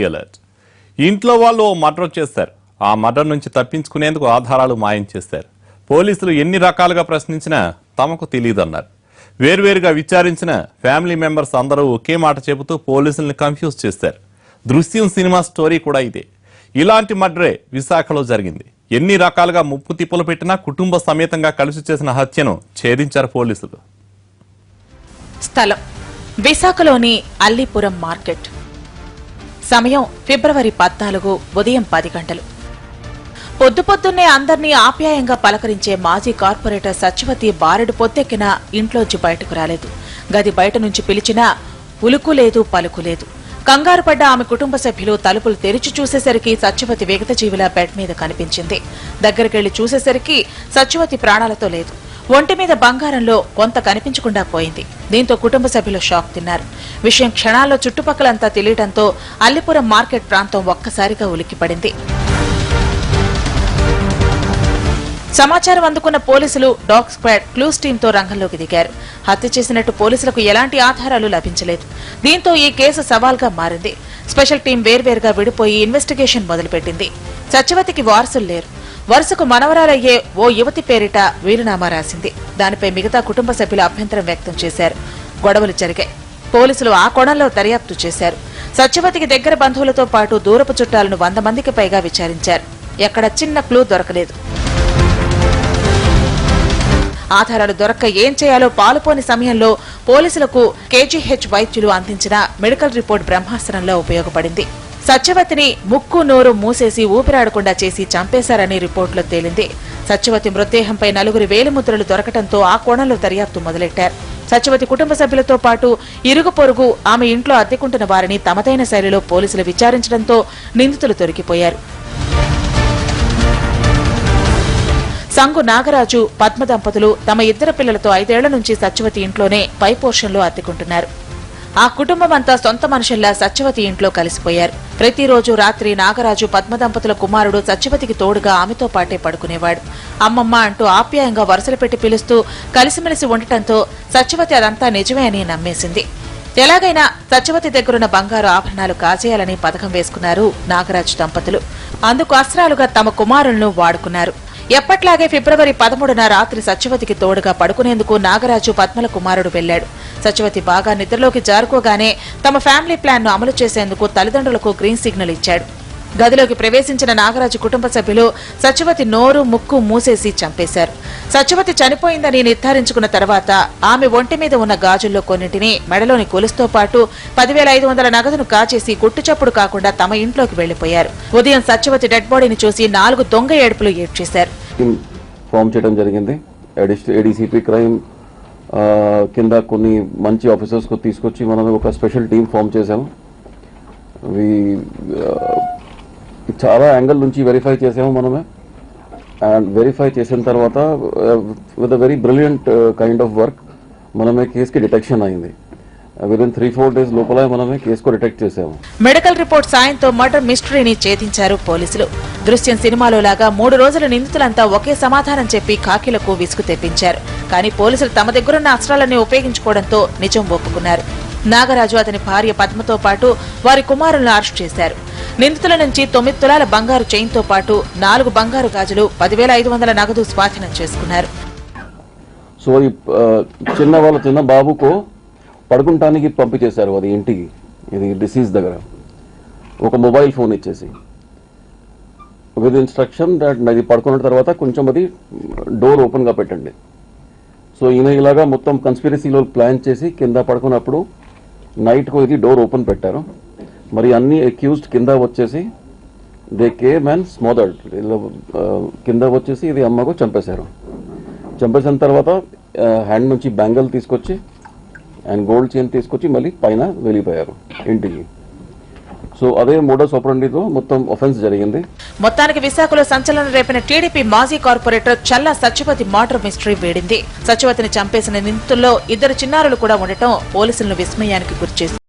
Alert. ఇంట్లో వాళ్ళు ఓ murder చేశారు. ఆ మర్డర్ నుంచి తప్పించుకునేందుకు ఆధారాలు మాయం చేశారు. పోలీసులు ఎన్ని రకాలుగా ప్రశ్నించినా తమకు తెలియదన్నారు. వేర్వేరుగా విచారించిన ఫ్యామిలీ మెంబర్స్ అందరూ ఒకే మాట చెబుతూ పోలీసుల్ని కన్ఫ్యూజ్ చేశారు. దృశ్యం సినిమా స్టోరీ కూడా ఇదే. ఇలాంటి మర్డరే విశాఖలో జరిగింది. ఎన్ని రకాలుగా ముప్పు తిప్పలు పెట్టినా కుటుంబ సమేతంగా కలిసి చేసిన హత్యను ఛేదించారు పోలీసులు. స్థలం విశాఖలోని అల్లీపురం మార్కెట్. సమయం ఫిబ్రవరి 14 ఉదయం 10 గంటలు. పొద్దున్నే అందర్నీ ఆప్యాయంగా పలకరించే మాజీ కార్పొరేటర్ సత్యవతి బారెడు పొద్దెక్కినా ఇంట్లోంచి బయటకు రాలేదు. గది బయట నుంచి పిలిచినా ఉలుకు లేదు, పలుకు లేదు. కంగారు పడ్డ ఆమె కుటుంబ సభ్యులు తలుపులు తెరిచి చూసేసరికి సత్యవతి విగతజీవిలా బెడ్ మీద కనిపించింది. దగ్గరికెళ్లి చూసేసరికి సత్యవతి ప్రాణాలతో లేదు. ఒంటి మీద బంగారంలో కొంత కనిపించకుండా పోయింది. దీంతో కుటుంబ సభ్యులు షాక్ తిన్నారు. విషయం క్షణాల్లో చుట్టుపక్కలంతా తెలియడంతో అల్లీపురం మార్కెట్ ప్రాంతం ఒక్కసారిగా ఉలిక్కిపడింది. సమాచారం అందుకున్న పోలీసులు డాగ్ స్క్వాడ్ క్లూస్ టీంతో రంగంలోకి దిగారు. హత్య చేసినట్టు పోలీసులకు ఎలాంటి ఆధారాలు లభించలేదు. దీంతో ఈ కేసు సవాల్గా మారింది. స్పెషల్ టీం వేర్వేరుగా విడిపోయి ఇన్వెస్టిగేషన్ మొదలుపెట్టింది. సత్యవతికి వారసులు లేరు. వరుసకు మనవరాలయ్యే ఓ యువతి పేరిట వీలునామా రాసింది. దానిపై మిగతా కుటుంబ సభ్యులు అభ్యంతరం వ్యక్తం చేశారు. గొడవలు జరిగాయి. పోలీసులు ఆ కోణంలో దర్యాప్తు చేశారు. సత్యవతికి దగ్గర బంధువులతో పాటు దూరపు చుట్టాలను 100 మందికి పైగా విచారించారు. ఎక్కడ చిన్న క్లూ దొరకలేదు. ఆధారాలు దొరక్క ఏం చేయాలో పాలుపోని సమయంలో పోలీసులకు కేజీహెచ్ వైద్యులు అందించిన మెడికల్ రిపోర్ట్ బ్రహ్మాస్త్రంలో ఉపయోగపడింది. సత్యవతిని ముక్కు నోరు మూసేసి ఊపిరాడకుండా చేసి చంపేశారని రిపోర్టులో తేలింది. సత్యవతి మృతదేహంపై 4 వేలిముద్రలు దొరకడంతో ఆ కోణంలో దర్యాప్తు మొదలెట్టారు. సత్యవతి కుటుంబ సభ్యులతో పాటు ఇరుగు పొరుగు ఆమె ఇంట్లో అద్దెకుంటున్న వారిని తమదైన శైలిలో పోలీసులు విచారించడంతో నిందితులు దొరికిపోయారు. సంగు నాగరాజు, పద్మ దంపతులు తమ 2 పిల్లలతో 5 ఏళ్ల నుంచి సత్యవతి ఇంట్లోనే పై పోర్షన్లో అద్దెకుంటున్నారు. ఆ కుటుంబమంతా సొంత మనుషుల్లా సత్యవతి ఇంట్లో కలిసిపోయారు. ప్రతిరోజు రాత్రి నాగరాజు, పద్మ దంపతుల కుమారుడు సత్యవతికి తోడుగా ఆమెతో పాటే పడుకునేవాడు. అమ్మమ్మ అంటూ ఆప్యాయంగా వరుసలు పెట్టి పిలుస్తూ కలిసిమెలిసి ఉండటంతో సత్యవతి అదంతా నిజమే అని నమ్మేసింది. ఎలాగైనా సత్యవతి దగ్గరున్న బంగారు ఆభరణాలు కాజేయాలని పథకం వేసుకున్నారు నాగరాజు దంపతులు. అందుకు అస్త్రాలుగా తమ కుమారులను వాడుకున్నారు. ఎప్పట్లాగే ఫిబ్రవరి 13న రాత్రి సత్యవతికి తోడుగా పడుకునేందుకు నాగరాజు, పద్మల కుమారుడు వెళ్లాడు. సత్యవతి బాగా నిద్రలోకి జారుకోగానే తమ ఫ్యామిలీ ప్లాన్ ను అమలు చేసేందుకు తల్లిదండ్రులకు గ్రీన్ సిగ్నల్ ఇచ్చాడు. గదిలోకి ప్రవేశించిన నాగరాజు కుటుంబ సభ్యులు సత్యవతి నోరు, ముక్కు మూసేసి చంపేశారు. సత్యవతి చనిపోయిందని నిర్ధారించుకున్న తర్వాత ఆమె ఒంటి మీద ఉన్న గాజుల్లో కొన్నింటిని, మెడలోని గొలుసుతో పాటు 10,500 నగదును కాచేసి గుట్టుచప్పుడు కాకుండా తమ ఇంట్లోకి వెళ్లిపోయారు. ఉదయం సత్యవతి డెడ్ బాడీని చూసి 4 దొంగ ఏడుపులు ఏడ్చేశారు. ఫామ్ చేయడం జరిగింది. ఏడీసీపీ క్రైమ్ కింద కొన్ని మంచి ఆఫీసర్స్ కు తీసుకొచ్చి మనం ఒక స్పెషల్ టీం ఫామ్ చేశాము. చాలా యాంగిల్ నుంచి వెరిఫై చేసాము మనమే. అండ్ వెరిఫై చేసిన తర్వాత with a very brilliant kind of work మనమే కేసుకి డిటెక్షన్ అయింది. విదిన్ 3-4 days లోపల మనమే కేసుకు డిటెక్ట్ చేసాము. మెడికల్ రిపోర్ట్ సాయంతో మర్డర్ మిస్టరీని ఛేదించారు పోలీసులు. దృశ్యం సినిమాలో లాగా 3 రోజుల నిందితులంతా ఒకే సమాధానం చెప్పి కాకిలకు విసుగు తెప్పించారు. కానీ పోలీసులు తమ దగ్గరున్న అస్త్రాలన్నీ ఉపయోగించుకోవడంతో నిజం ఒప్పుకున్నారు. నాగరాజు, అతని భార్య పద్మతో పాటు వారి కుమారులను అరెస్ట్ చేశారు. నిందితుల నుంచి 9 తులాల బంగారు చైన్తో పాటు 4 బంగారు గాజులు, 10,500 నగదు స్వాధీనం చేసుకున్నారు. సో ఈ చిన్న బాబుకు పడుకుంటానికి పంపించేశారు అది ఇంటికి, ఇది డిసీజ్ దగ్గర. ఒక మొబైల్ ఫోన్ ఇచ్చేసి విత్ ఇన్స్ట్రక్షన్ దట్ ఇది పడుకున్న తర్వాత కొంచెం అది డోర్ ఓపెన్ గా పెట్టండి. సో ఈయన ఇలాగా మొత్తం కన్స్పిరసీలో ప్లాన్ చేసి కింద పడుకున్నప్పుడు నైట్ కు ఇది డోర్ ఓపెన్ పెట్టారు. మరి అన్ని అక్యూజ్డ్ కింద వచ్చేసి దే కేమ్ అండ్ స్మోదర్డ్, కింద వచ్చేసి ఇది అమ్మకు చంపేశారు. చంపేసిన తర్వాత హ్యాండ్ నుంచి బ్యాంగిల్ తీసుకొచ్చి అండ్ గోల్డ్ చైన్ తీసుకొచ్చి మళ్ళీ పైన వెళ్ళిపోయారు ఇంటికి. సో అదే మోడస్ ఆపరెండితో మొత్తం ఆఫెన్స్ జరిగింది. మొత్తానికి విశాఖలో సంచలనం రేపిన టీడీపీ మాజీ కార్పొరేటర్ చల్లా సత్యవతి మర్డర్ మిస్టరీ వేడింది. సత్యవతిని చంపేసిన నిందితుల్లో 2 చిన్నారులు కూడా ఉండటం పోలీసులను విస్మయానికి గురిచేసింది.